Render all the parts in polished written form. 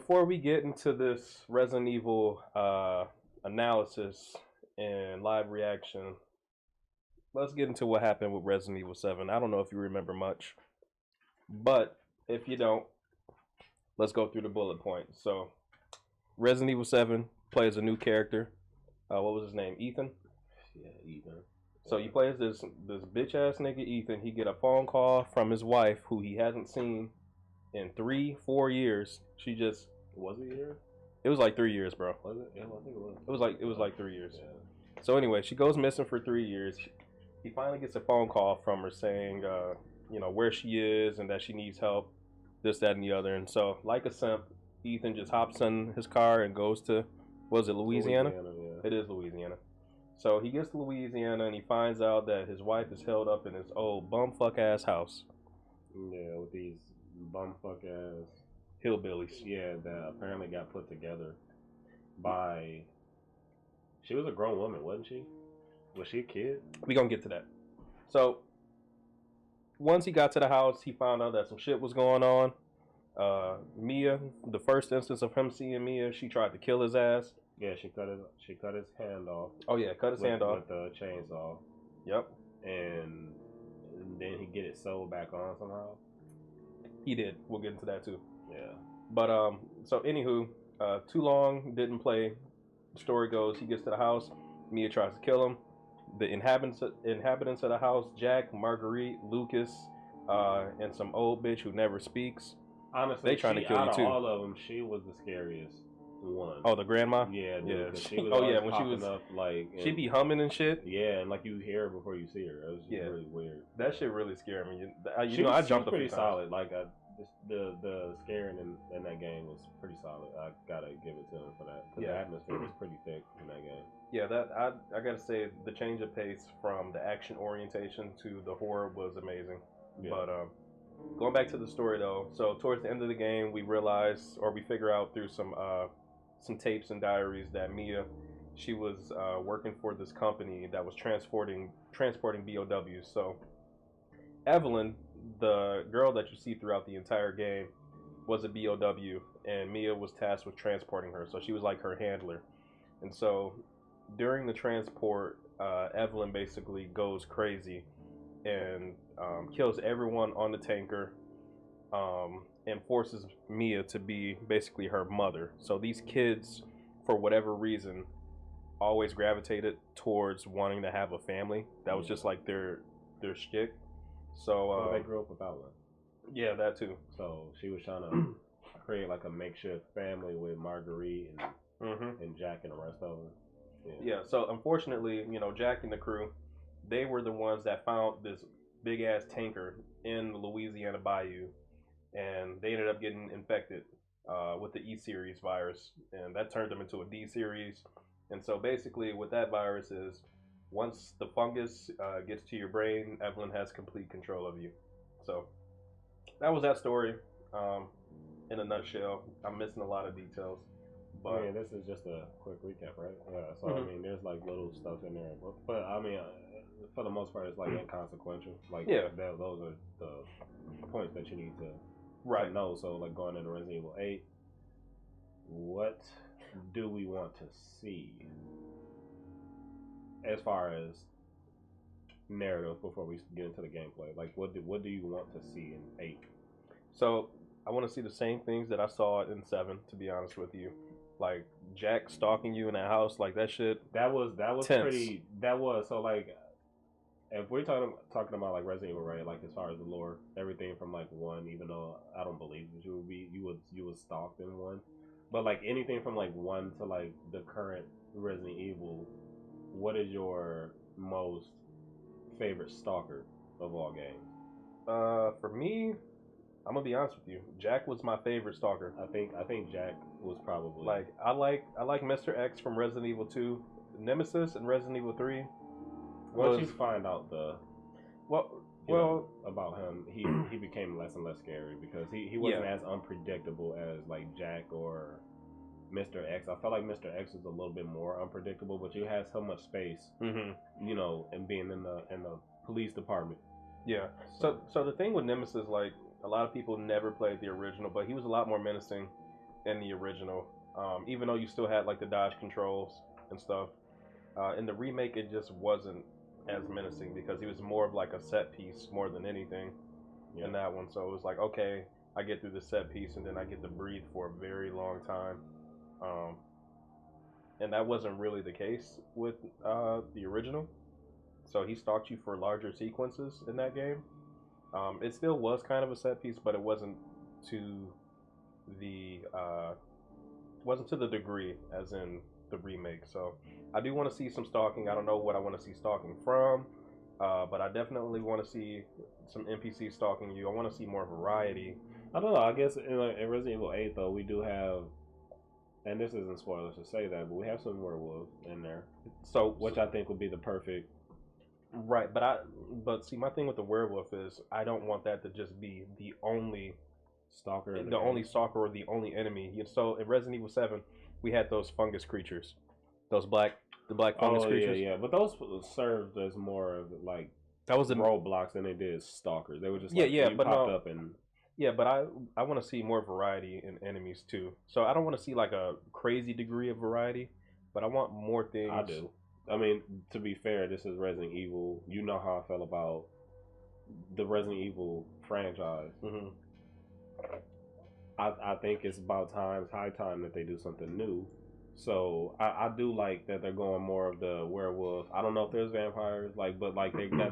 before we get into this Resident Evil analysis and live reaction, let's get into what happened with Resident Evil 7. I don't know if you remember much, but if you don't, let's go through the bullet points. So, Resident Evil 7 plays a new character. What was his name? Ethan? Yeah, Ethan. So you play as this bitch ass nigga Ethan. He get a phone call from his wife, who he hasn't seen in 3-4 years. She just Was it here? It was like 3 years, bro. Was it? Yeah, I think it was. It was like 3 years. Yeah. So anyway, she goes missing for 3 years. He finally gets a phone call from her saying, where she is and that she needs help, this, that, and the other. And so, like a simp, Ethan just hops in his car and goes to, was it Louisiana? Yeah. It is Louisiana. So he gets to Louisiana and he finds out that his wife is held up in his old bumfuck ass house. Yeah, with these bumfuck ass hillbillies. Yeah, that apparently got put together by. She was a grown woman, wasn't she? Was she a kid? We gonna get to that. So once he got to the house, he found out that some shit was going on. Mia, the first instance of him seeing Mia, she tried to kill his ass. Yeah, she cut his hand off. Oh yeah, cut his hand off with the chainsaw. Yep. And then he get it sewed back on somehow. He did. We'll get into that too. Yeah. But so anywho, too long didn't play. The story goes, he gets to the house. Mia tries to kill him. The inhabitants of the house, Jack, Marguerite, Lucas, and some old bitch who never speaks. Honestly, they trying to kill you too. All of them, she was the scariest one. Oh, the grandma. Yeah, dude, yeah. She was when she was up, like, she'd be humming and shit. Yeah, and like you hear her before you see her. It was just really weird. That shit really scared me. I jumped. She was pretty solid. Like the scaring in that game was pretty solid. I gotta give it to him for that. Because the atmosphere was pretty thick in that game. Yeah, that I gotta say the change of pace from the action orientation to the horror was amazing. Yeah. But going back to the story though, so towards the end of the game, we realize, or we figure out through some tapes and diaries that Mia, she was working for this company that was transporting BOWs. So Evelyn, the girl that you see throughout the entire game, was a BOW, and Mia was tasked with transporting her. So she was like her handler. And so during the transport, Evelyn basically goes crazy and kills everyone on the tanker, and forces Mia to be basically her mother. So these kids, for whatever reason, always gravitated towards wanting to have a family. That was just like their shtick. So they grew up without one. Yeah, that too. So she was trying to create like a makeshift family with Marguerite and Jack and the rest of them. Yeah. So unfortunately, Jack and the crew, they were the ones that found this big ass tanker in the Louisiana Bayou, and they ended up getting infected with the E series virus, and that turned them into a D series. And so basically, what that virus is, once the fungus gets to your brain, Evelyn has complete control of you. So that was that story in a nutshell. I'm missing a lot of details. But I mean, this is just a quick recap, right? Yeah. So I mean, there's like little stuff in there, but I mean, for the most part, it's like inconsequential. Like, those are the points that you need to know. So like going into Resident Evil 8, what do we want to see as far as narrative before we get into the gameplay? Like, what do you want to see in 8? So I want to see the same things that I saw in 7. To be honest with you, like Jack stalking you in that house, like that shit. That was tense. pretty. That was so like. If we're talking about like Resident Evil, right? Like as far as the lore, everything from like 1, even though I don't believe that you was stalked in 1, but like anything from like 1 to like the current Resident Evil, what is your most favorite stalker of all games? For me, I'm gonna be honest with you. Jack was my favorite stalker. I think Jack was probably like I like Mr. X from Resident Evil 2, Nemesis in Resident Evil 3. Once you find out about him, he became less and less scary because he wasn't as unpredictable as like Jack or Mr. X. I felt like Mr. X was a little bit more unpredictable, but you had so much space, and being in the police department. Yeah. So the thing with Nemesis, like a lot of people never played the original, but he was a lot more menacing in the original. Even though you still had like the dodge controls and stuff, in the remake it just wasn't as menacing because he was more of like a set piece more than anything in that one. So it was like, okay, I get through the set piece and then I get to breathe for a very long time. And that wasn't really the case with the original. So he stalked you for larger sequences in that game. It still was kind of a set piece, but it to the wasn't to the degree as in the remake. So I do want to see some stalking. I don't know what I want to see stalking from, but I definitely want to see some NPC stalking you. I want to see more variety. I don't know. I guess in Resident Evil 8 though, we do have, and this isn't spoilers to say that, but we have some werewolves in there. So which I think would be the perfect. Right, but see, my thing with the werewolf is I don't want that to just be the only stalker, the only stalker or the only enemy. So in Resident Evil 7, we had those fungus creatures, the black fungus creatures. Yeah, but those served as more of like that was roadblocks than they did stalkers. They were just but popped up and but I want to see more variety in enemies too. So I don't want to see like a crazy degree of variety, but I want more things. I do. I mean, to be fair, this is Resident Evil. You know how I felt about the Resident Evil franchise. Mm-hmm. I think it's about high time that they do something new. So I do like that they're going more of the werewolf. I don't know if there's vampires, but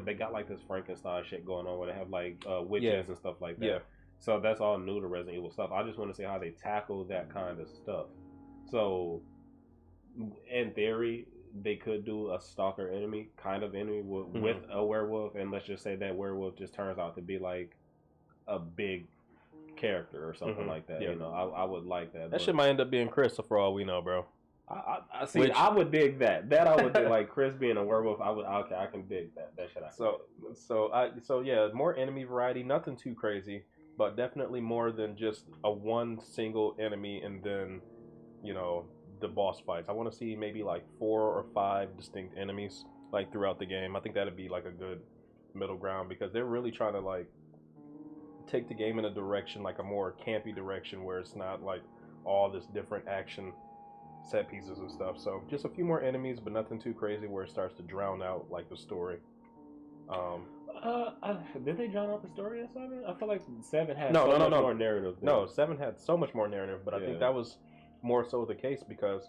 they got like this Frankenstein shit going on where they have like witches and stuff like that. Yeah. So that's all new to Resident Evil stuff. I just want to see how they tackle that kind of stuff. So in theory, they could do a stalker enemy with a werewolf, and let's just say that werewolf just turns out to be like a big character or something like that. Yeah. You know, I would like that. That shit might end up being Chris for all we know, bro. I see. I would dig that. That I would dig. Like Chris being a werewolf. I can dig that. That shit. So yeah, more enemy variety. Nothing too crazy, but definitely more than just a one single enemy and then, the boss fights. I want to see maybe like 4 or 5 distinct enemies like throughout the game. I think that'd be like a good middle ground because they're really trying to like take the game in a direction, like a more campy direction where it's not like all this different action set pieces and stuff. So just a few more enemies, but nothing too crazy where it starts to drown out like the story. Did they drown out the story in 7? I feel like 7 had much more narrative. No, 7 had so much more narrative, but I think that was more so the case because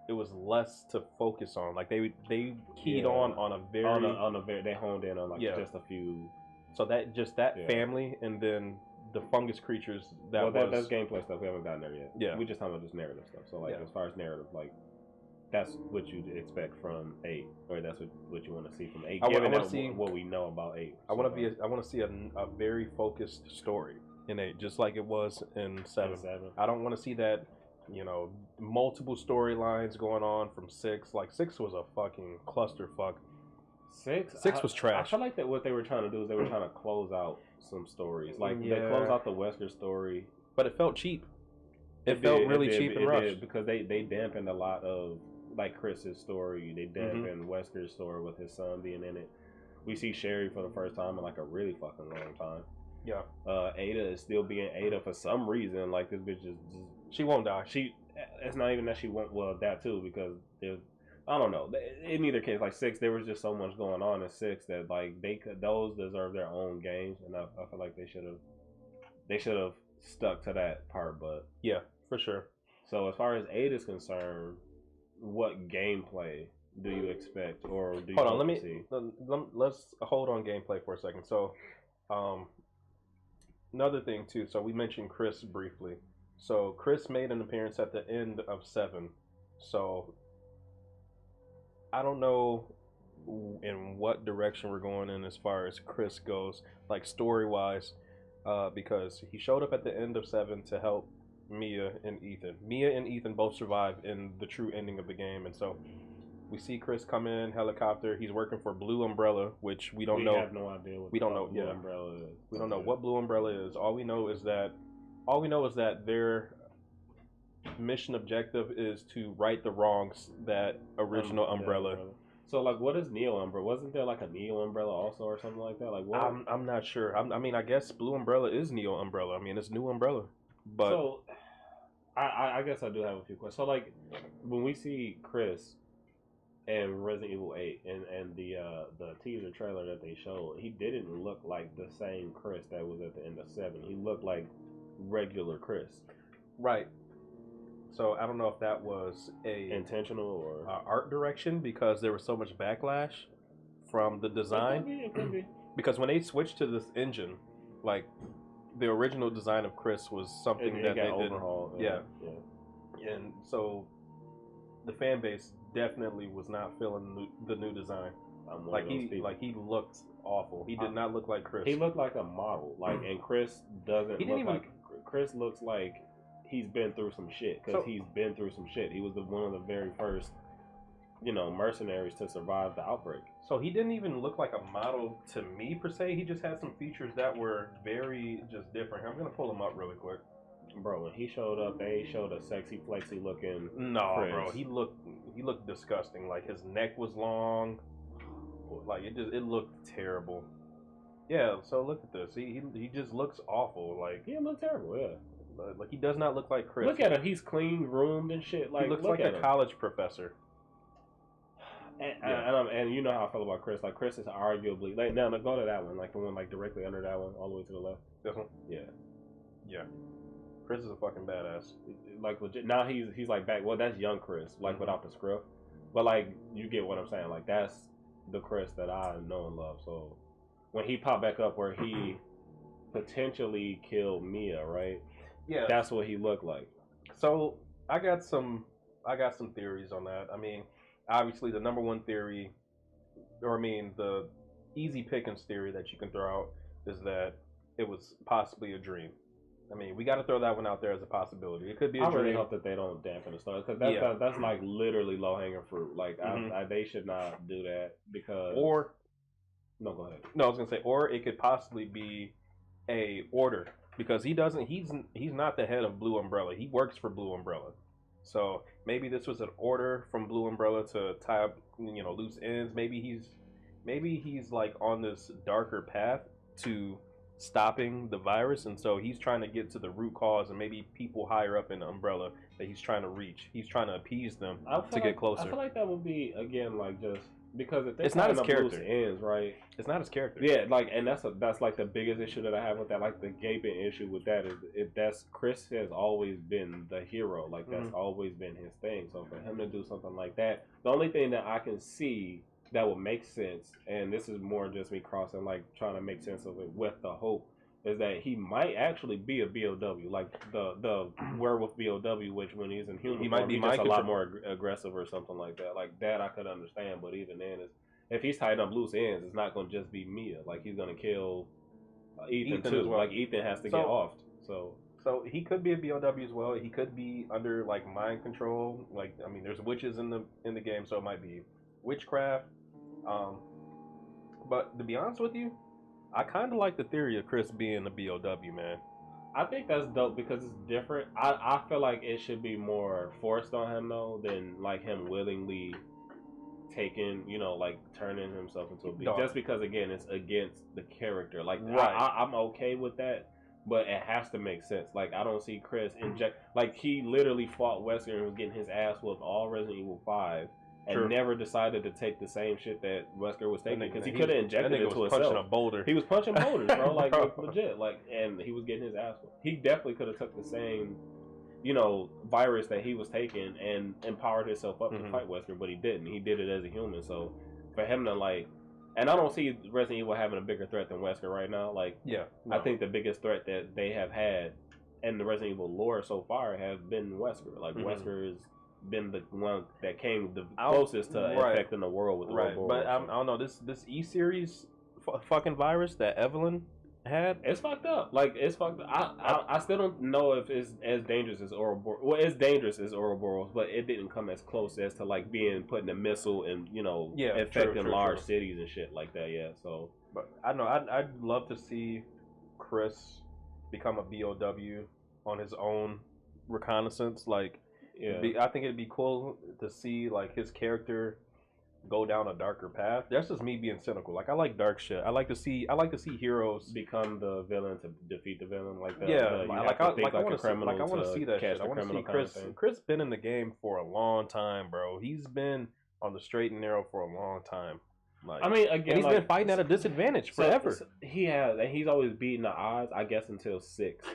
it was less to focus on. Like they keyed on a very they honed in on just a few. So that family and then the fungus creatures. That's gameplay stuff. We haven't gotten there yet. Yeah, we just talking about just narrative stuff. So as far as narrative, that's what you'd expect from 8, or that's what you want to see from 8. Given what we know about 8. I want to see a very focused story in 8, just like it was in 7. I don't want to see that. Multiple storylines going on from 6. Like 6 was a fucking clusterfuck. 6 was trash. I feel like that what they were trying to do is they were trying to close out some stories. They closed out the Wesker story, but it felt cheap. It felt really cheap and rushed because they dampened a lot of like Chris's story. They dampened Wesker's story with his son being in it. We see Sherry for the first time in like a really fucking long time. Yeah. Ada is still being Ada for some reason. Like this bitch is. She won't die. It's not even that she won't. Well, that too, because I don't know. In either case, like 6, there was just so much going on in 6 that like those deserve their own games, and I feel like they should have stuck to that part. But yeah, for sure. So as far as 8 is concerned, what gameplay do you expect, or do you hold on? Let's hold on gameplay for a second. So, another thing too. So we mentioned Chris briefly. So Chris made an appearance at the end of 7. So I don't know in what direction we're going in as far as Chris goes, like story wise, because he showed up at the end of 7 to help Mia and Ethan. Mia and Ethan both survived in the true ending of the game, and so we see Chris come in helicopter. He's working for Blue Umbrella, which we don't know. We have no idea what Blue Umbrella is. We don't know what Blue Umbrella is. All we know is that their mission objective is to right the wrongs that original Umbrella. So like, what is Neo Umbrella? Wasn't there like a Neo Umbrella also or something like that? Like what? I'm not sure. I mean, I guess Blue Umbrella is Neo Umbrella. I mean, it's New Umbrella, but so I guess I do have a few questions. So like when we see Chris and Resident Evil 8 and the teaser trailer that they showed, he didn't look like the same Chris that was at the end of 7. He looked like regular Chris. Right. So I don't know if that was a intentional or art direction because there was so much backlash from the design. It could be. Because when they switched to this engine, like the original design of Chris was something that they did. Yeah. And so the fan base definitely was not feeling the new design. Like he looked awful. He did not look like Chris. He looked like a model. Like, and Chris doesn't look even like Chris. Looks like he's been through some shit because he's been through some shit. He was one of the very first, mercenaries to survive the outbreak. So he didn't even look like a model to me per se. He just had some features that were very just different. I'm gonna pull him up really quick. Bro, when he showed up, they showed a sexy, flexy looking. No, Chris. Bro, he looked disgusting. Like his neck was long. Like it looked terrible. Yeah. So look at this. He just looks awful. Like he looks terrible. Yeah. Like he does not look like Chris. Look at him. He's clean, groomed, and shit. Like he looks like a college professor. And you know how I feel about Chris. Like Chris is arguably like now go to that one, like the one like directly under that one, all the way to the left. This one. Yeah. Yeah. Chris is a fucking badass. Like legit. Now he's like back. Well, that's young Chris, like without the script. But like you get what I'm saying. Like that's the Chris that I know and love. So when he popped back up, where he potentially killed Mia, right? Yeah. That's what he looked like. So I got some theories on that. I mean, obviously the number one theory, or I mean the easy pickings theory that you can throw out is that it was possibly a dream. I mean, we got to throw that one out there as a possibility. It could be a dream. I really hope that they don't dampen the story because that's like literally low hanging fruit. Like they should not do that because. Or. No, go ahead. No, I was gonna say, or it could possibly be a order because he's not the head of Blue Umbrella. He works for Blue Umbrella. So maybe this was an order from Blue Umbrella to tie up, loose ends. Maybe he's like on this darker path to stopping the virus, and so he's trying to get to the root cause, and maybe people higher up in the Umbrella that he's trying to reach. He's trying to appease them to get closer. I feel like that would be again like just because if it's not his character, loose ends, right? It's not his character. Yeah, like, and that's like the biggest issue that I have with that. Like the gaping issue with that is that's Chris has always been the hero. Like that's always been his thing. So for him to do something like that, the only thing that I can see that would make sense, and this is more just me crossing, like trying to make sense of it with the hope, is that he might actually be a BOW, like the werewolf BOW, which when he's in human form, he's just a lot more aggressive or something like that. Like that I could understand, but even then, if he's tied up loose ends, it's not going to just be Mia. Like he's going to kill Ethan too. Well. Like Ethan has to get offed. So he could be a BOW as well. He could be under like mind control. Like I mean, there's witches in the game, so it might be witchcraft. But to be honest with you, I kind of like the theory of Chris being a BOW, man. I think that's dope because it's different. I feel like it should be more forced on him though than like him willingly taking, like turning himself into a BOW. Just because again, it's against the character. Like right. I'm okay with that, but it has to make sense. Like I don't see Chris inject. Like he literally fought Wesker and was getting his ass whooped all Resident Evil 5. And never decided to take the same shit that Wesker was taking because he could have injected it into himself. Punching a boulder. He was punching boulders, bro, like legit, like, and he was getting his ass whooped. He definitely could have took the same, virus that he was taking and empowered himself up to fight Wesker, but he didn't. He did it as a human. So for him to like, and I don't see Resident Evil having a bigger threat than Wesker right now. Like, I think the biggest threat that they have had in the Resident Evil lore so far has been Wesker. Like Wesker is. Been the one that came the closest to infecting the world with the Ouroboros. But I don't know this E series fucking virus that Evelyn had. It's fucked up. Like it's fucked up. I still don't know if it's as dangerous as Ouroboros. Well, it's dangerous as Ouroboros, but it didn't come as close as to like being putting a missile and infecting large cities and shit like that. Yeah. So, but I know I'd love to see Chris become a BOW on his own reconnaissance, like. Yeah. I think it'd be cool to see like his character go down a darker path. That's just me being cynical. Like I like dark shit. I like to see heroes become the villain to defeat the villain. Like I want to see like I want to see that catch shit. I the want to see criminal kind of Chris. thing. Chris been in the game for a long time, bro. He's been on the straight and narrow for a long time. Like, I mean, and again, he's like, been fighting at a disadvantage so- forever. so he has, and he's always beaten the odds. I guess until 6.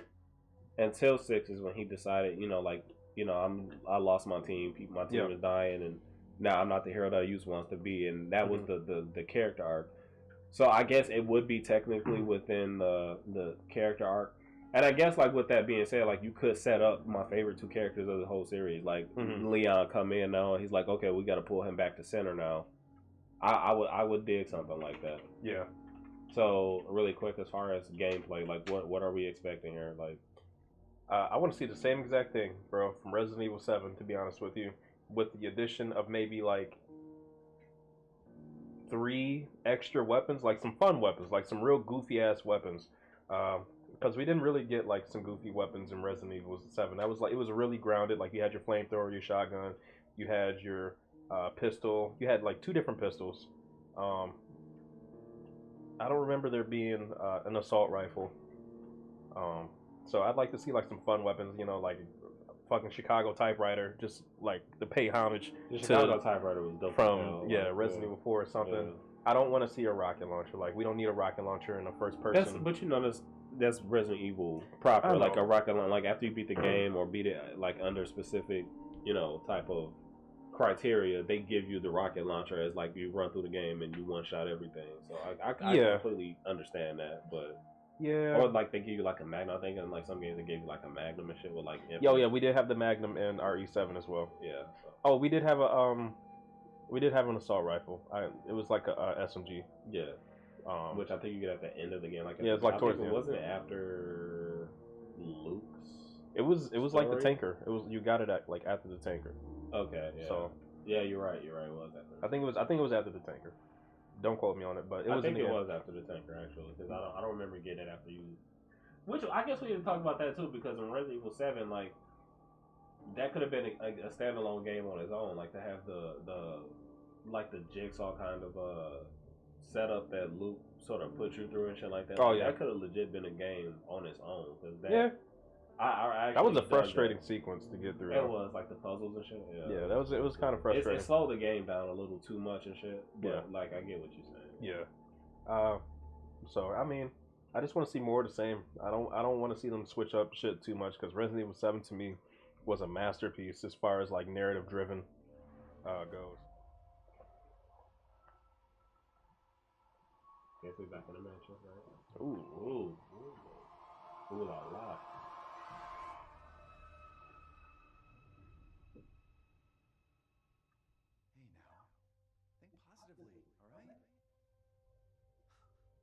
Until 6 is when he decided, I lost my team. My team Yeah. is dying, and now I'm not the hero that I used once to be. And that was the character arc. So I guess it would be technically within the character arc. And I guess, like, with that being said, like, you could set up my favorite 2 characters of the whole series. Like, Leon come in now, and he's like, okay, we got to pull him back to center now. I would dig something like that. Yeah. So really quick, as far as gameplay, like, what are we expecting here? Like, I want to see the same exact thing, bro, from Resident Evil 7. To be honest with you, with the addition of maybe like 3 extra weapons, like some fun weapons, like some real goofy ass weapons. Because we didn't really get like some goofy weapons in Resident Evil 7. That was like, it was really grounded. Like you had your flamethrower, your shotgun, you had your pistol. You had like 2 different pistols. I don't remember there being an assault rifle. So I'd like to see like some fun weapons, like fucking Chicago typewriter, just like to pay homage the to Chicago typewriter was dope from Resident Evil 4 or something. Yeah. I don't want to see a rocket launcher. Like we don't need a rocket launcher in the first person. But that's Resident Evil proper. Like a rocket launcher. Like after you beat the game or beat it like under specific type of criteria, they give you the rocket launcher as like you run through the game and you one shot everything. So I completely understand that, but. Yeah. Or like they give you like a Magnum. I think in like some games they gave you like a Magnum and shit with like. Yo, yeah, we did have the Magnum in RE7 as well. Yeah. So. Oh, we did have an assault rifle. It was like a SMG. Yeah. Which I think you get at the end of the game. Like it's like towards the end. Wasn't it after Luke's? It was like the tanker. You got it at like after the tanker. Okay. Yeah. So yeah, you're right. It was after. I think it was after the tanker. Don't quote me on it, but it was. I think it was after the tanker actually, because I don't remember getting it after you. Which I guess we need to talk about that too, because in Resident Evil 7, like that could have been a standalone game on its own, like to have the jigsaw kind of setup that Luke sort of put you through and shit like that. Oh yeah, that could have legit been a game on its own. Yeah. That was a dug frustrating sequence to get through. It was like the puzzles and shit. Yeah, it was kind of frustrating. It slowed the game down a little too much and shit. But like I get what you're saying. Yeah. So I mean, I just want to see more of the same. I don't want to see them switch up shit too much, because Resident Evil 7 to me was a masterpiece as far as like narrative driven goes. Guess we're back in the match, right? Ooh la la.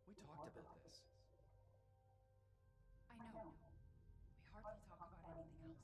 We talked about this. I know. We hardly talk about anything else.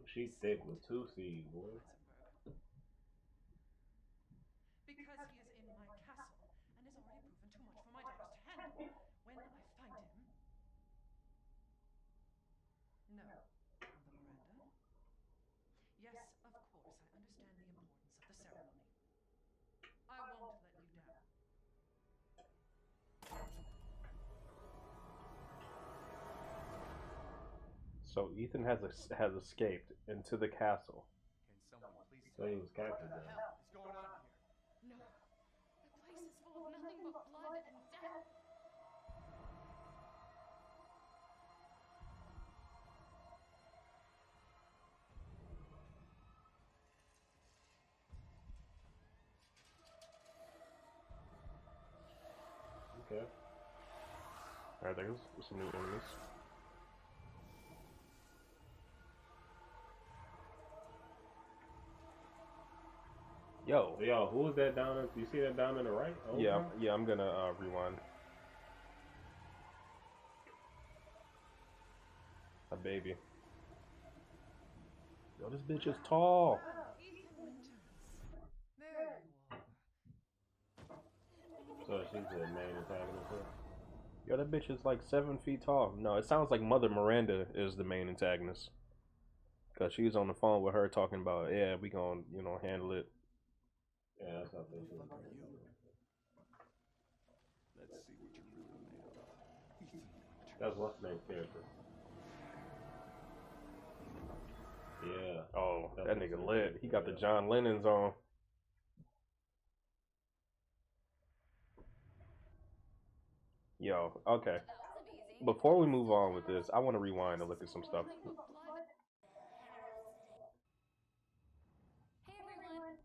She's thick with 2 C's, boy. Because he is in my castle and has already proven too much for my daughters to handle. When I find him... No. On the veranda? Yes, of course, I understand the importance of the ceremony. I won't let you down. So Ethan has escaped into the castle. Can someone please So he was captured what the then. hell is going on here? No. The place is full of nothing but blood and death. Okay. Alright, there's some new enemies. Yo. Yo, who is that down? You see that down in the right? Oh, Yeah, yeah. I'm gonna rewind. A baby. Yo, this bitch is tall. Ethan Winters. There you are. So she's the main antagonist here. Yo, that bitch is like 7 feet tall. No, it sounds like Mother Miranda is the main antagonist. Cause she was on the phone with her talking about, yeah, we gonna, you know, handle it. Yeah, that's how they should. Let's see what you're really made of. Ethan Winters. That's what's the name character. Yeah. Oh, That's that what's nigga the lit. name, He got the yeah. John Lennon's on. Yo, okay. Before we move on with this, I want to rewind and look at some stuff. Heisenberg.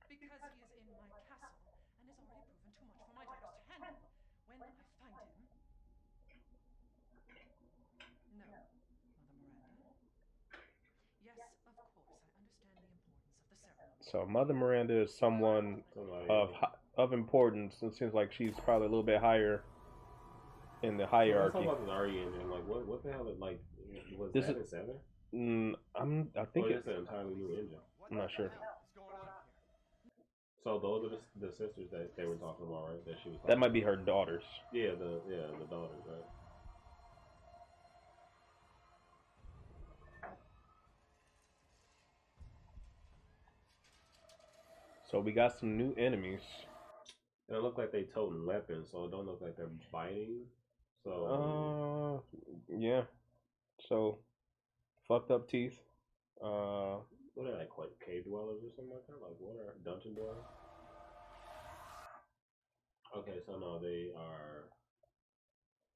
Because he is in my castle and has already proven too much for my daughters to handle. When I find him. No, Mother Miranda. Yes, of course, I understand the importance of the ceremony. So Mother Miranda is someone Somebody of importance. It seems like she's probably a little bit higher in the Let's hierarchy. talk about this RE engine. Like, what the hell? Like, was This that is- in 7? I think Or it's. it's an entirely new engine. What I'm not sure. the hell is going on here? So those are the sisters that they were talking about, right? That she was. That might be talking her daughters. about. Yeah, the daughters, right? So we got some new enemies. And it look like they toting weapons, so it don't look like they're fighting. So Yeah. So, fucked up teeth. what are they, like cave dwellers or something like that? Like what are dungeon dwellers? Okay, so no, they are.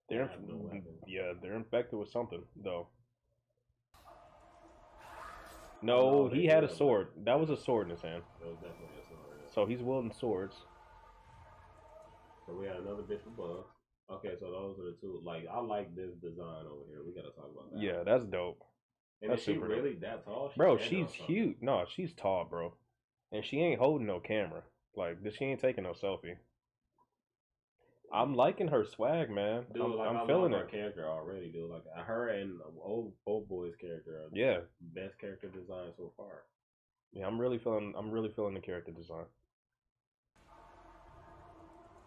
They're have no weapons. yeah, they're infected with something though. No, Oh, he they had do a have sword. weapons. That was a sword in his hand. It was definitely a sword. Yeah. So he's wielding swords. So we got another bitch with bugs. Okay, so those are the two. Like, I like this design over here. We gotta talk about that. Yeah, that's dope. And that's is she super dope. really that tall? Bro, standing she's on something. huge. No, she's tall, bro. And she ain't holding no camera. Like, she ain't taking no selfie. I'm liking her swag, man. Dude, I'm I feeling love her it. character already, dude. Like, her and old boy's character are Yeah. the best character design so far. Yeah, I'm really feeling the character design.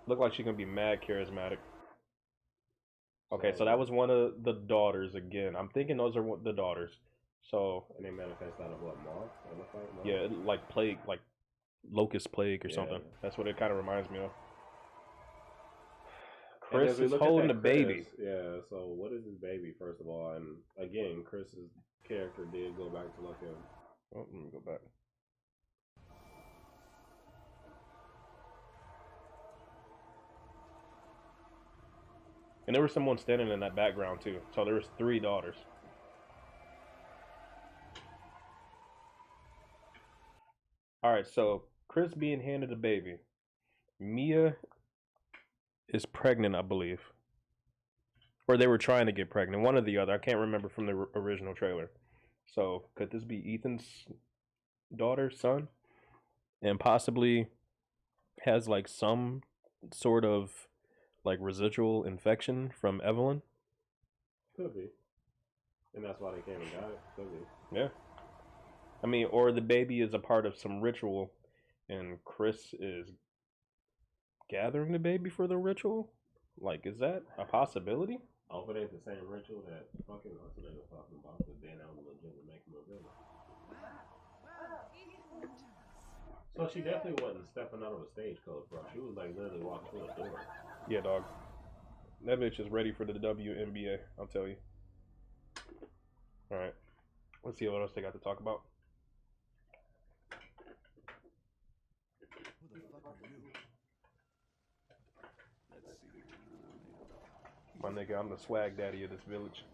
Look like she's gonna be mad charismatic. Okay, so that was one of the daughters again. I'm thinking those are the daughters. So And they manifest out of what, moth? It look like moth? yeah, like plague, like locust plague or Yeah. something. That's what it kind of reminds me of. And Chris as we is look at holding that the baby. Chris, yeah, so what is his baby, first of all? And again, Chris's character did go back to look at him. Oh, let me go back. And there was someone standing in that background too. So there was 3 daughters. All right, so Chris being handed a baby. Mia is pregnant, I believe. Or they were trying to get pregnant, one or the other. I can't remember from the original trailer. So could this be Ethan's daughter, son? And possibly has like some sort of like residual infection from Evelyn? Could be. And that's why they came and got it. Could be. Yeah. I mean, or the baby is a part of some ritual and Chris is gathering the baby for the ritual? Like, is that a possibility? I hope it ain't the same ritual that fucking what's the name was talking about, because then I was legit to make him a villain. Well, Ethan Winters. So she definitely wasn't stepping out of a stagecoach, bro. She was like literally walking through a door. Yeah, dog. That bitch is ready for the WNBA, I'll tell you. Alright. Let's see what else they got to talk about. Who the fuck are you? Let's see what you're really made of. My nigga, I'm the swag daddy of this village.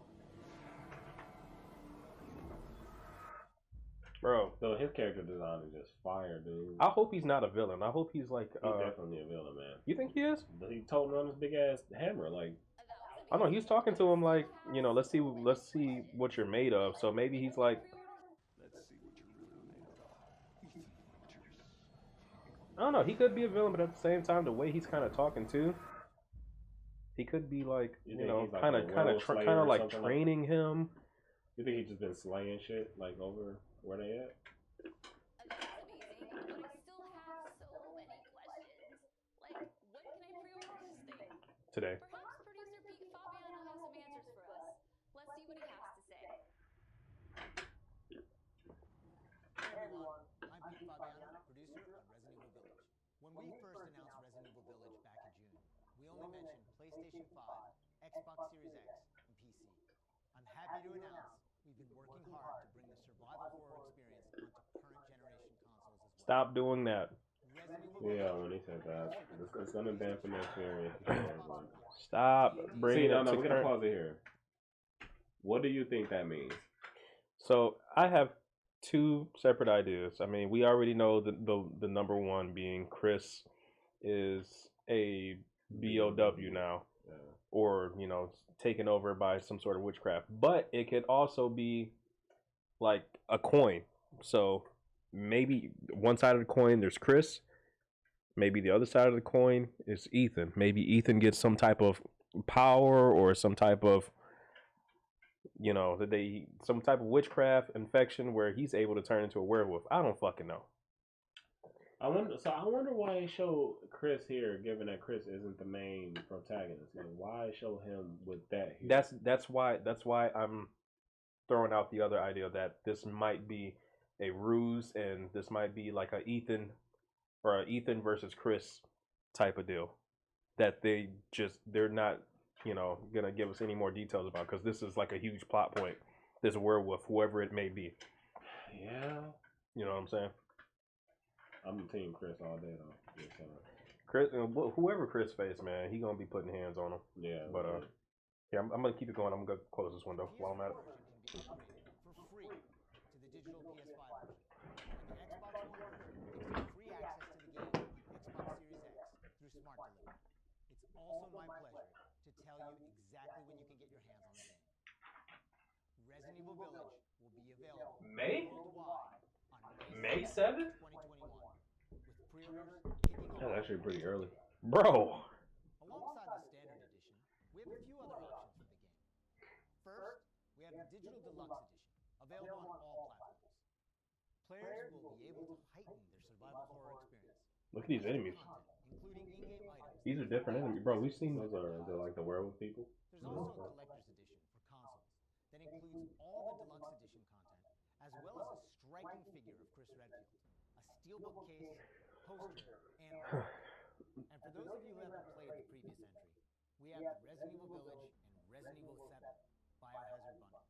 Bro, So his character design is just fire, dude. I hope he's not a villain. I hope he's like, He's definitely a villain, man. you think he is? He told him on his big ass hammer, like, I know he's talking to him like, you know, let's see what you're made of. So maybe he's like, Let's see what you're really I don't know. He could be a villain, but at the same time, the way he's kind of talking too, he could be like, You you think know, he's like kind a of werewolf slayer kind of or like something like- training him. You think he's just been slaying shit like over where they at? That's amazing, but I still have so many questions. Like, when can I pre-order this thing? Today. Perhaps producer Pete Fabiano has some answers for us. Let's see what he has to say. Hey everyone, I'm Pete Fabiano, producer on Resident Evil Village. When we first announced Resident Evil Village back in June, we only mentioned PlayStation 5, Xbox Series X, and PC. I'm happy to announce we've been working hard to bring the survival horror experience onto current generation consoles as well. Stop doing that. Resident Evil Yeah, Village when he said that, it's gonna dampen the experience. Stop bringing See, it no, to we're gonna current. pause it here. What do you think that means? So I have two separate ideas. I mean, we already know the number one being Chris is a BOW now, Yeah. or you know, taken over by some sort of witchcraft. But it could also be like a coin. So maybe one side of the coin there's Chris. Maybe the other side of the coin is Ethan. Maybe Ethan gets some type of power or some type of, you know, some type of witchcraft infection where he's able to turn into a werewolf. I don't fucking know. I wonder why they show Chris here, given that Chris isn't the main protagonist. Like, why show him with that here? That's why I'm throwing out the other idea that this might be a ruse and this might be like a Ethan versus Chris type of deal that they're not, you know, gonna give us any more details about, because this is like a huge plot point. This werewolf, whoever it may be. Yeah. You know what I'm saying? I'm team Chris all day though. Just, Chris, whoever Chris face, man, he gonna be putting hands on him. yeah. But yeah, I'm gonna keep it going. I'm gonna close this window while I'm at it. can be upgraded for free to the digital PS5 version. And the Xbox One version gives you free access to the game on Xbox Series X through Smart Delivery. It's also my pleasure to tell you exactly when you can get your hands on the game. Resident Evil Village will be available worldwide on May 7th? 2021, with pre-orders kicking That's off. actually pretty early. Bro. Alongside the standard edition, we have a few other options for the game. First, we have the digital deluxe edition, available on all platforms. Players will be able to heighten their survival horror experience. Look at these enemies. Content, including in-game items. These are different enemies, bro. We've seen Those are they're like the werewolf people. There's also a collector's edition for consoles that includes all the deluxe edition content, as well as a striking figure of Chris Redfield, a steelbook case, poster, and art. And for those of you who haven't played the previous entry, we have the Resident Evil Village and Resident Evil 7 Biohazard Bundle.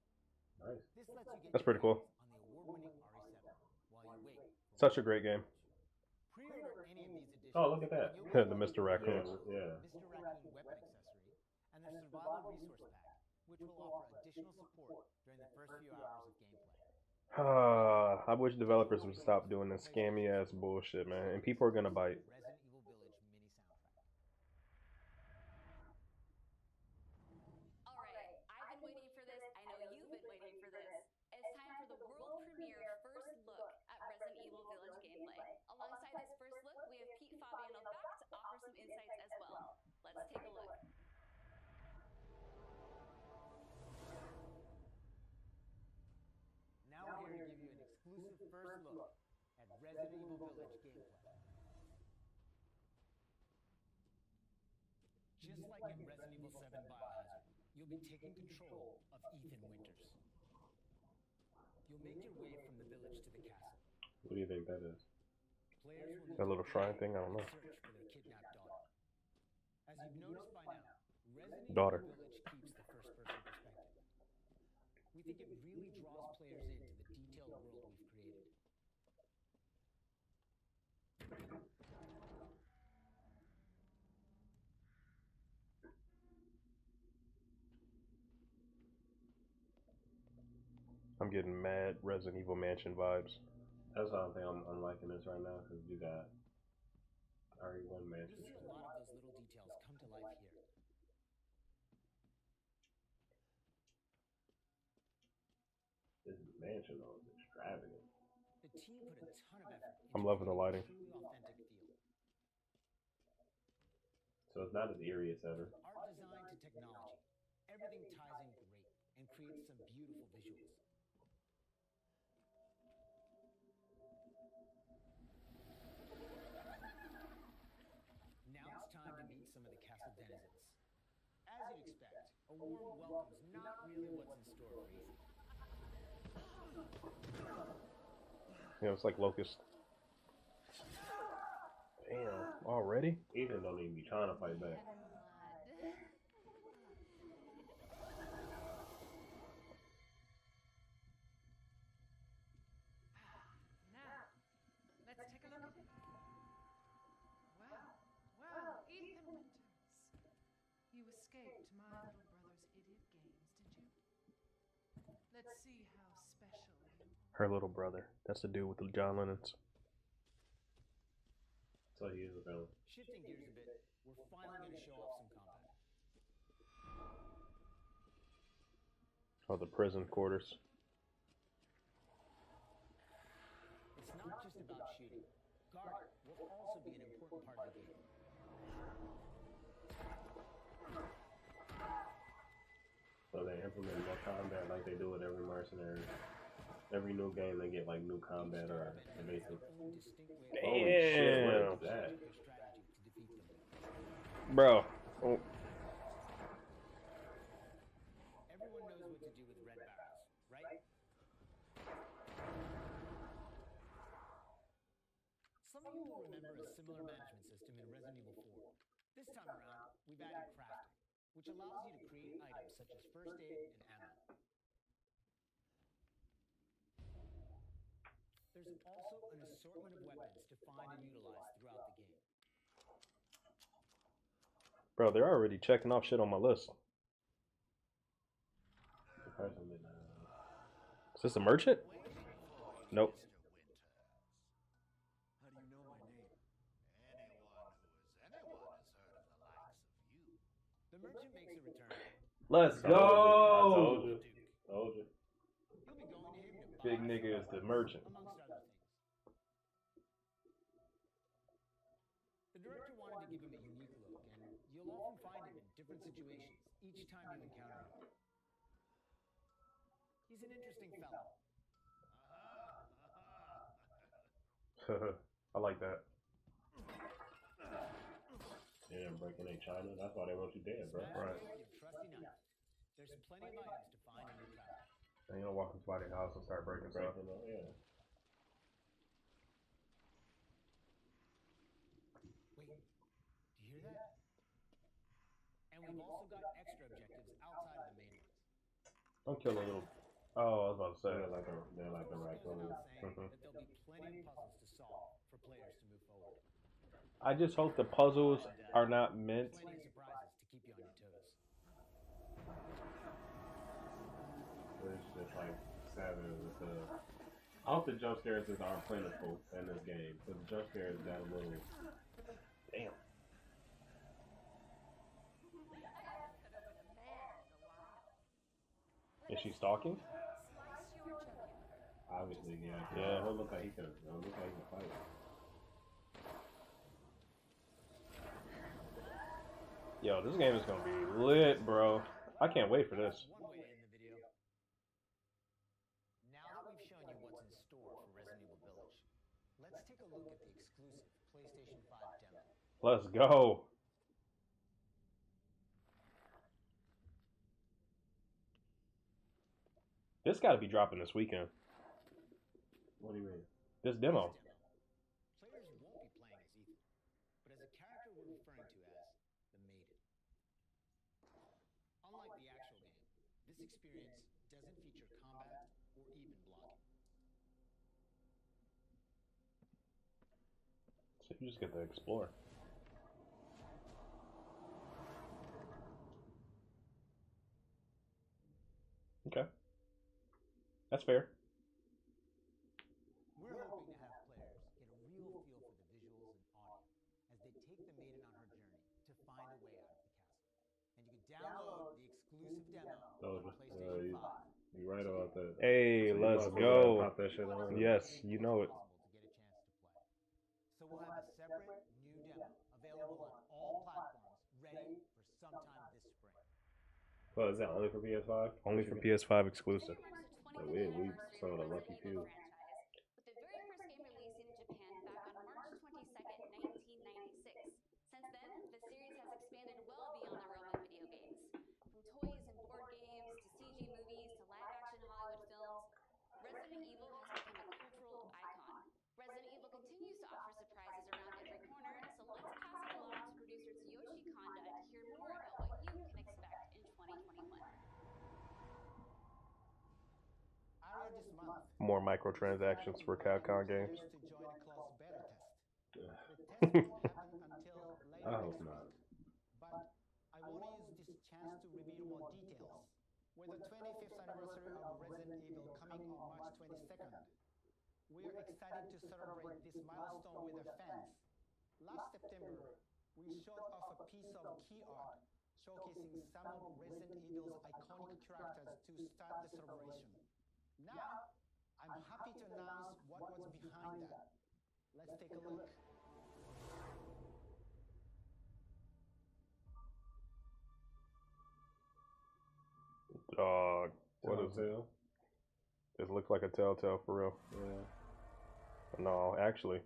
Nice. This lets you get That's pretty cool. on the award-winning RE7 while you wait. for Such a great game. Pre-order any of these editions. Oh, look at that. and you'll The get Mr. Raccoons. Yeah. Mr. Raccoon weapon accessory, and their survival resource pack, which will offer additional support during the first few hours of gameplay. I wish developers would stop doing this scammy ass bullshit, man. And people are gonna bite. Resident Evil Village mini soundtrack. Alright, I've been waiting for this. I know you've been waiting for this. It's time for the world premiere first look at Resident Evil Village gameplay. Alongside this first look, we have Pete Fabiano back to offer some insights as well. Let's take a look. Now we're here to give you an exclusive first look at Resident Evil Village gameplay. Just like in Resident Evil 7 Biohazard, you'll be taking control of Ethan Winters. You'll make your way from the village to the castle. What do you think that is? Players will That little shrine thing, I don't know. search for their kidnapped daughter. As you've noticed by now, Resident Daughter. Evil Village keeps the first-person perspective. We think it really draws players into the detailed world we've created. I'm getting mad Resident Evil Mansion vibes. That's why I think I'm liking this right now, because you got RE1 You'll Mansion. see a lot of those little details come to life here. This mansion though is extravagant. The team put a ton of effort I'm into loving the creating a lighting. truly authentic feel. So it's not as eerie as ever. From art design to technology, everything ties in great and creates some beautiful visuals. Now it's time to meet some of the castle denizens. As you'd expect, a warm welcome's not really what's in store for Ethan. Yeah, it's like Locust. Damn, already? Ethan don't even be trying to fight back. Blood. Now, let's take a look at it. Well, Ethan Winters. You escaped my little brother's idiot games, did you? Let's see how special you are. Her little brother. That's the dude with the John Lennons. So he is a villain. Shifting gears a bit, we're finally going to show off some combat. Oh, the prison quarters. It's not just about shooting. Guarding will also be an important part of the game. So they implement more combat like they do with every mercenary. Every new game they get like new combat or basic. Holy shit, what is that? Bro. Oh. Everyone knows what to do with red barrels, right? Some of you will remember a similar management system in Resident Evil 4. This time around, we've added crafting, which allows you to create items such as first aid and ammo. There's also an assortment of weapons to find and utilize throughout the game. Bro, they're already checking off shit on my list. The person didn't Is this a merchant? Nope. How do you know my name? Anyone has heard of the likes of you. The merchant makes a return. Let's I told go! you. Told you. You'll be going to him to Big buy nigga is the merchant. amongst other things. The director wanted to give him a unique look, and you'll often find him in different situations each time you encounter him. He's an interesting fellow. I like that. Yeah, breaking their China. That's why they want you dead, bro. Smash Right. with your trusty knife. There's plenty of items to find in your trap. And you don't walk into somebody's house and start breaking stuff. Breaking up, yeah. Wait, do you hear that? And we've also got extra objectives outside of the main ones. Don't kill a little. Oh, I was about to say. They're like the This right goes clothes. without saying Mhm. that there'll be plenty of puzzles to solve for players to move forward. I just hope the puzzles are not meant. Plenty of surprises to keep you on your toes. It's just like savage with the. I hope the jump scares just aren't plentiful in this game. Because the jump scares got a little. Damn. Is she stalking? Slice your jugular. Obviously, yeah. Yeah. It don't look like he can. It don't look like he can fight. Yo, this game is gonna be lit, bro. I can't wait for this. One way to end the video. Now that we've shown you what's in store for Resident Evil Village, let's take a look at the exclusive PlayStation 5 demo. Let's go. This got to be dropping this weekend. What do you mean? This demo. Players won't be playing as Ethan, but as a character we're referring to as the Maiden. Unlike the actual game, this experience doesn't feature combat or even blocking. So you just get to explore. Okay. That's fair. We're hoping to have players get a real feel for the visuals and audio as they take the Maiden on her journey to find a way out of the castle. And you can download the exclusive demo on PlayStation 5. You right about that. Hey, So you let's might as well go. Pop that shit on. Yes, you know it. Possible to get a chance to play. So we'll have a separate new demo available on all platforms Oh, is that only for PS5? Only for PS5 exclusive. So we sold a lucky few. With the very first game releasing in Japan back on March 22nd, 1996. Since then, the series has expanded well beyond the realm of video games. From toys and board games, to CG movies, to live-action Hollywood films, Resident Evil has become a cultural icon. Resident Evil continues to offer surprises around every corner, so let's pass it along to producer Tsuyoshi Kanda to hear more about what you can expect in 2021. Earlier this month, More microtransactions for Capcom games. to join a closed beta test. The test won't happen until later I hope next not. week. But I want to use this chance to reveal more details. With the 25th anniversary of Resident Evil coming on March 22nd, we're excited to celebrate this milestone with our fans. Last September, we showed off a piece of key art showcasing some of Resident Evil's iconic characters to start the celebration. Now, I'm happy to announce what was behind that. Let's take a look. Dog. What is it? Telltale? It looks like a Telltale for real. Yeah. No, actually.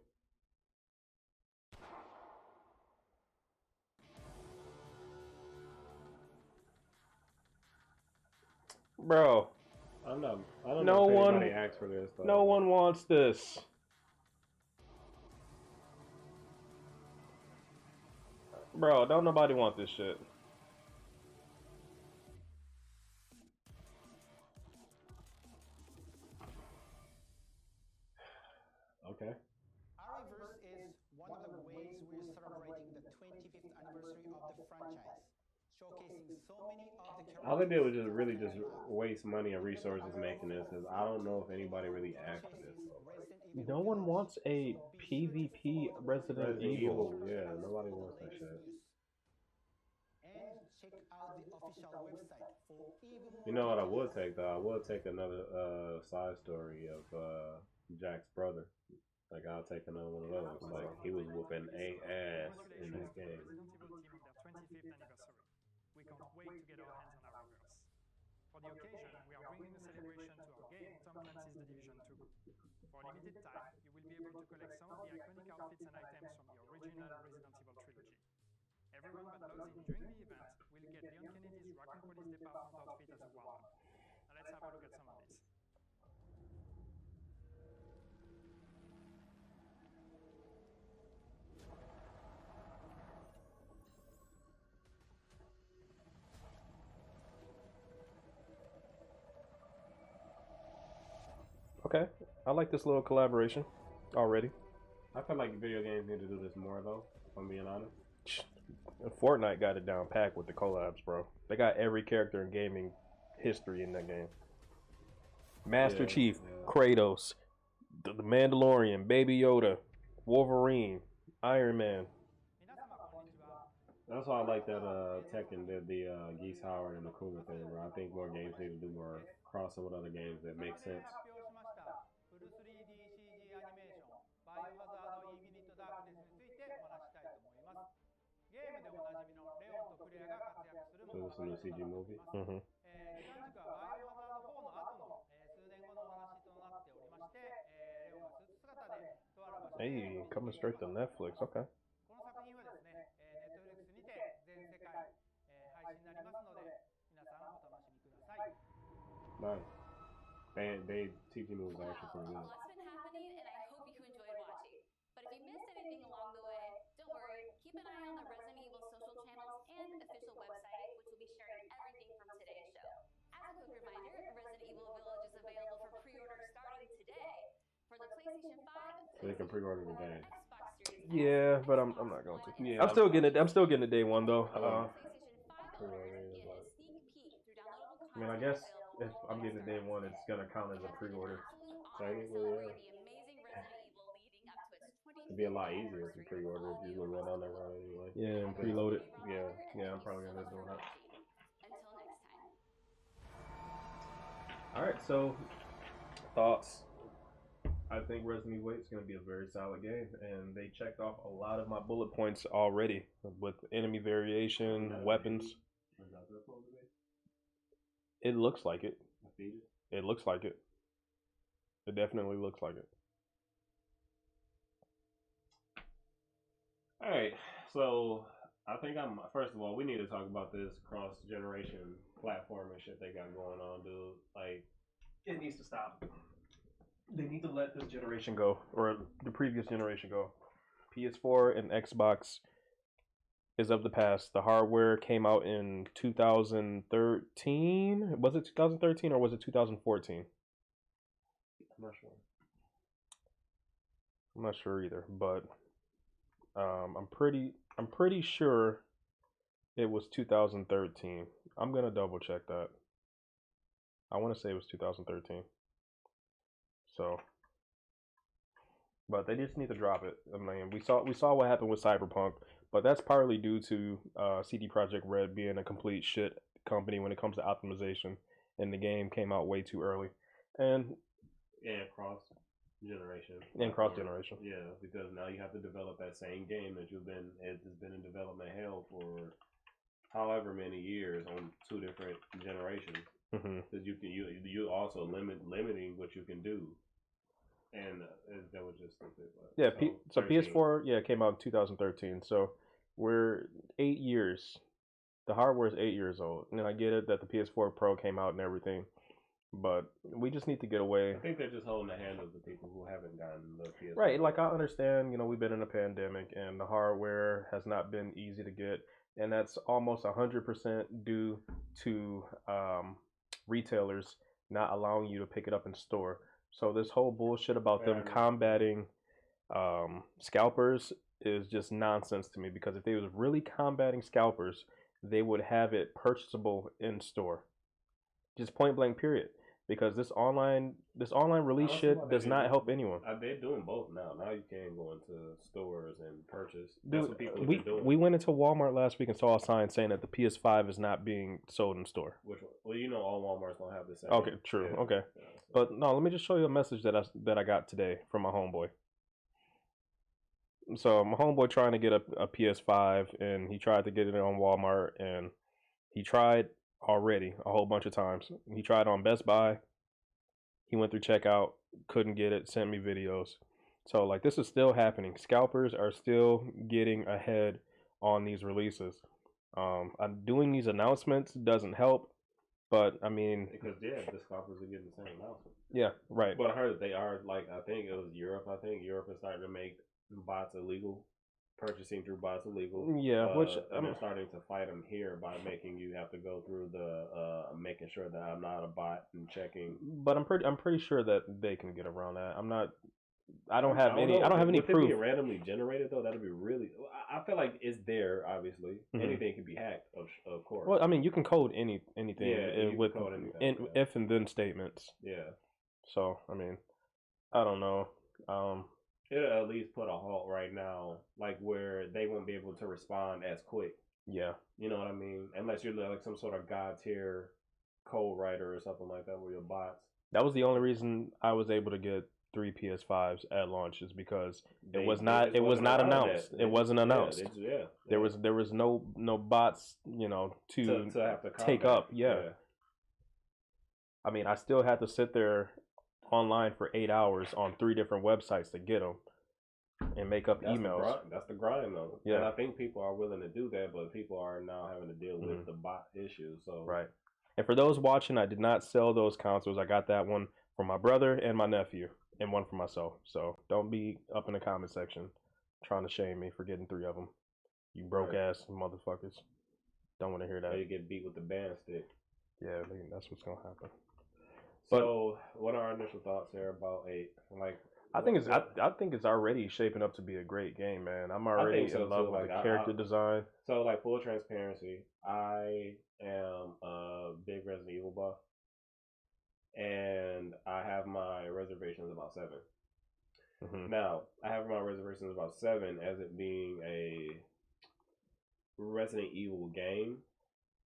Bro, I don't know if anybody asked for this. Though. No one wants this. Bro, don't nobody want this shit. Okay. Arrowverse is one of the ways we're celebrating the 25th anniversary of the franchise, showcasing so many of the characters. All they did was just waste money and resources making this. Cause I don't know if anybody really asked for this. No one wants a PvP Resident Evil. Yeah, nobody wants that shit. And check out the official website for even more. You know what I would take though? I would take another side story of Jack's brother. Like I'll take another one of those. Like he was whooping ass in this game. Resident Evil team on their 25th anniversary. We can't wait to get our hands on Arrowverse. For the occasion, we are bringing a celebration to our game, Tom Clancy's The Division 2. For a limited time, you will be able to collect some of the iconic outfits and items from the original Resident Evil trilogy. Everyone that logs in during the event will get Leon Kennedy's Raccoon Police Department outfit as a warm-up. Now let's have a look at some of this. Okay, I like this little collaboration already. I feel like video games need to do this more though, if I'm being honest. Fortnite got it down packed with the collabs, bro. They got every character in gaming history in that game. Master Chief, Kratos, the Mandalorian, Baby Yoda, Wolverine, Iron Man. That's why I like that Tekken did the Geese Howard and the Kuma thing, bro. I think more games need to do more crossing with other games that make sense. So this is a new CG movie? Mm-hmm. Hey, coming straight to Netflix. Okay. Nice. They CG movies are actually pretty good. Lots been happening, and I hope you enjoyed watching. But if you missed anything along the way, don't worry. Keep an eye on the Resident Evil social channels and official website, which will be sharing everything from today's show. As a quick reminder, Resident Evil Village is available for pre-order starting today for the PlayStation 5. So you can pre-order the game. Xbox Series X, Yeah, but I'm not going to. Yeah, I'm still getting it. I'm still getting it day one though. PlayStation 5 owners get a sneak peek through downloadable I mean, I guess if I'm getting it day one, it's gonna count as a pre-order. Technically, yeah. It'd be a lot easier to pre-order if you would run on there right anyway. Yeah, and preload it. Yeah. I'm probably gonna do that. Until next time. All right, so thoughts. I think Resident Evil 8 is going to be a very solid game, and they checked off a lot of my bullet points already with enemy variation, weapons. It looks like it. Defeated. It looks like it. It definitely looks like it. All right, so I think I'm. First of all, we need to talk about this cross generation platform and shit they got going on, dude. Like, It needs to stop. They need to let this generation go, or the previous generation go. PS4 and Xbox is of the past. The hardware came out in 2013. Was it 2013 or was it 2014? I'm not sure. I'm not sure either, but I'm pretty sure it was 2013. I'm gonna double check that. I want to say it was 2013. So, but they just need to drop it. I mean, we saw what happened with Cyberpunk, but that's partly due to CD Projekt Red being a complete shit company when it comes to optimization, and the game came out way too early, and cross generation. cross generation. Yeah, because now you have to develop that same game that has been in development hell for however many years on two different generations. Because you also limiting what you can do, and that was just stupid. Yeah, so PS4 came out in 2013. So we're 8 years. The hardware is 8 years old, and I get it that the PS4 Pro came out and everything, but we just need to get away. I think they're just holding the hand of the people who haven't gotten the PS4. Right, like I understand, we've been in a pandemic and the hardware has not been easy to get, and that's almost 100% due to retailers not allowing you to pick it up in store. So this whole bullshit about them combating scalpers is just nonsense to me, because if they was really combating scalpers, they would have it purchasable in store. Just point blank period. Because this online release shit does not help anyone. They're doing both now. Now you can go into stores and purchase. That's what people are doing. We went into Walmart last week and saw a sign saying that the PS5 is not being sold in store. Which one? Well, all Walmarts don't have the same. Okay, true. Yeah. Okay, yeah, so. But no, let me just show you a message that I got today from my homeboy. So my homeboy trying to get a PS5, and he tried to get it on Walmart, and he tried already a whole bunch of times. He tried on Best Buy. He went through checkout, couldn't get it, sent me videos. So like this is still happening. Scalpers are still getting ahead on these releases. I'm doing these announcements doesn't help, but I mean because the scalpers are getting the same announcement. Yeah, right. But I heard they are I think it was Europe. I think Europe is starting to make bots illegal. Purchasing through bots illegal. Yeah, which and they're starting to fight them here by making you have to go through the making sure that I'm not a bot and checking. But I'm pretty sure that they can get around that. I don't have any proof. It be randomly generated though? That'd be really. I feel like it's there. Obviously, anything can be hacked. Of course. Well, I mean, you can code anything. Yeah, with code anything, if and then statements. Yeah. So I mean, I don't know. It'll at least put a halt right now, like where they won't be able to respond as quick. Yeah. You know what I mean? Unless you're like some sort of god tier code writer or something like that, where your bots. That was the only reason I was able to get 3 PS5s at launch, is because it was not announced. It wasn't announced. There was no bots, to have to take up. Yeah. I mean, I still had to sit there online for 8 hours on 3 different websites to get them and make up emails. That's the grind, though. Yeah, and I think people are willing to do that, but people are now having to deal with the bot issue. So right. And for those watching, I did not sell those consoles. I got that one for my brother and my nephew, and one for myself. So don't be up in the comment section trying to shame me for getting 3 of them. You broke ass motherfuckers. Don't want to hear that. You get beat with the band stick. Yeah, that's what's gonna happen. So, what are our initial thoughts here about 8? Like, I think it's already shaping up to be a great game, man. I'm already in love with the character design. So, like, full transparency, I am a big Resident Evil buff, and I have my reservations about 7. Now, I have my reservations about 7 as it being a Resident Evil game,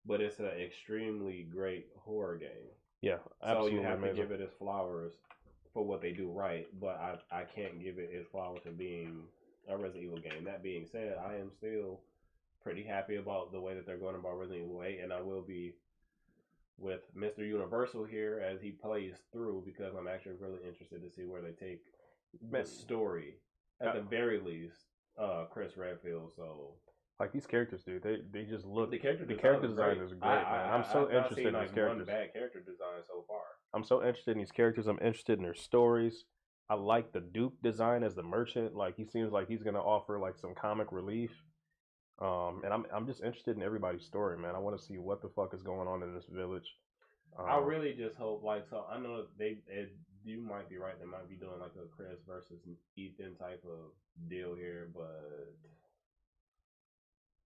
but it's an extremely great horror game. Yeah, absolutely. So you have amazing. to give it its flowers for what they do right, but I can't give it its flowers for being a Resident Evil game. That being said, I am still pretty happy about the way that they're going about Resident Evil 8, and I will be with Mr. Universal here as he plays through, because I'm actually really interested to see where they take the story. At the very least, Chris Redfield. So like these characters, dude, they just look. the character design is great, man. I'm so interested in these characters. One bad character design so far. I'm so interested in these characters. I'm interested in their stories. I like the Duke design as the merchant. Like he seems like he's gonna offer like some comic relief. And I'm just interested in everybody's story, man. I want to see what the fuck is going on in this village. I really just hope, like, so I know you might be right. They might be doing like a Chris versus Ethan type of deal here, but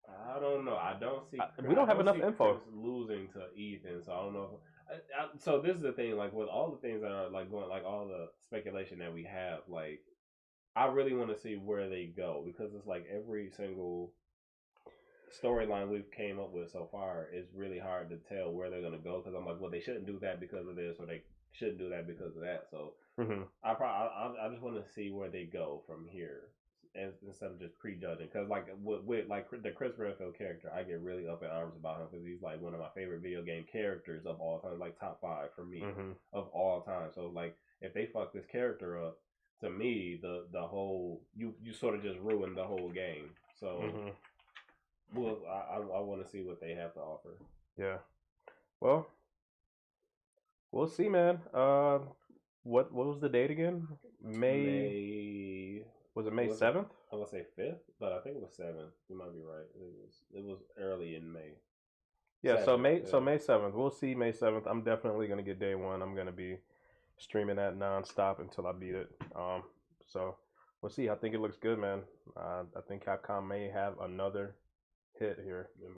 I don't know. I don't see. We don't have enough info. Chris losing to Ethan, so I don't know. So this is the thing, like with all the things that are like going, like all the speculation that we have, like I really want to see where they go, because it's like every single storyline we've came up with so far is really hard to tell where they're gonna go, because I'm like, well, they shouldn't do that because of this, or they shouldn't do that because of that. So I just want to see where they go from here, instead of just prejudging. Because like with like the Chris Redfield character, I get really up in arms about him, because he's like one of my favorite video game characters of all time, like top 5 for me of all time. So like if they fuck this character up, to me the whole you sort of just ruined the whole game. So. Well, I want to see what they have to offer. Yeah. Well, we'll see, man. What was the date again? May. Was it May 7th? I want to say 5th, but I think it was 7th. You might be right. It was early in May. Yeah. 7th, so May 7th. We'll see May 7th. I'm definitely gonna get day one. I'm gonna be streaming that nonstop until I beat it. So we'll see. I think it looks good, man. I think Capcom may have another hit here.